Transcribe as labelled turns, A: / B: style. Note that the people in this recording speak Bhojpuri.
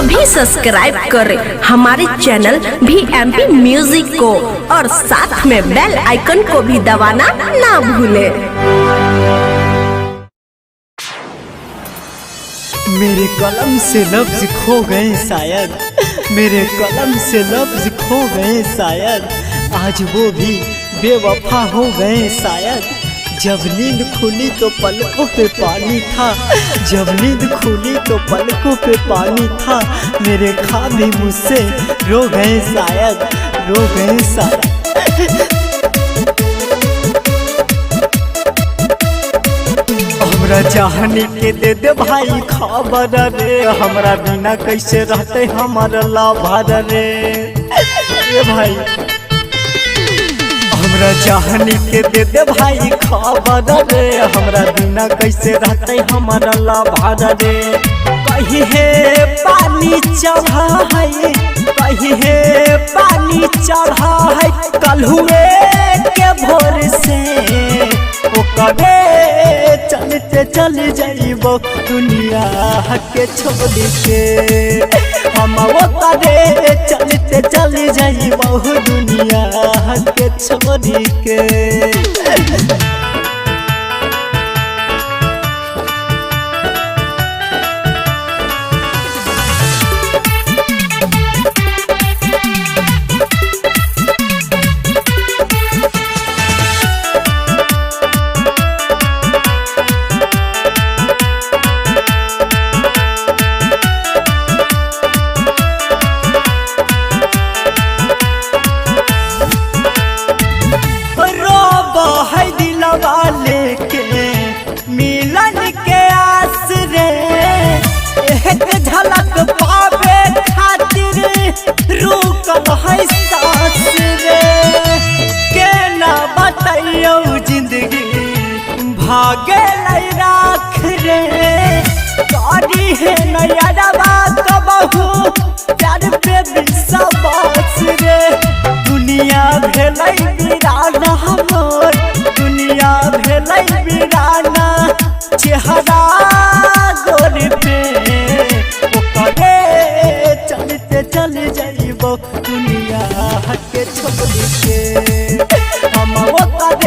A: अभी सब्सक्राइब करें हमारे चैनल VMP म्यूजिक को और साथ में बेल आइकन को भी दबाना ना भूलें।
B: मेरे कलम से लफ्ज खो गए शायद, मेरे कलम से लफ्ज खो गए शायद, आज वो भी बेवफा हो गए शायद। जब नींद खुली तो पलकों पे पानी था, जब नींद खुली तो पलकों पे पानी था। मेरे ख्वाब भी मुझसे रो गए शायद, रो गए शायद। हमरा चाहने के दे दे भाई खबर रे, हमरा बिना कैसे रहते हमारा लाभार रे। ए भाई हमरा चाहने के दे दे भाई खबर रे, हमरा बिना कैसे रहते हमारा लाभार रे। कहीं है पानी चढ़ा है, कहीं है पानी चढ़ा है, कल हुए के भोर से ओ कबे चलते चल जाइबो दुनिया के छोड़ के। हम वो कबे चलते चल जाइबो दुनिया के छोड़ के। मिलन के आस रे, एक झलक पावे खातिर रुकल है सांस रे। के ना बताइयो जिंदगी भागे लै राख रे, करी है नयरवा कबहू प्यार पे विश्वास रे। दुनिया भेलै वीराना हमर, दुनिया भेलै वीराना, चेहरा गोर पे ओकरे चलते चल जाइबो दुनिया के छोड़ के। हम ओकरे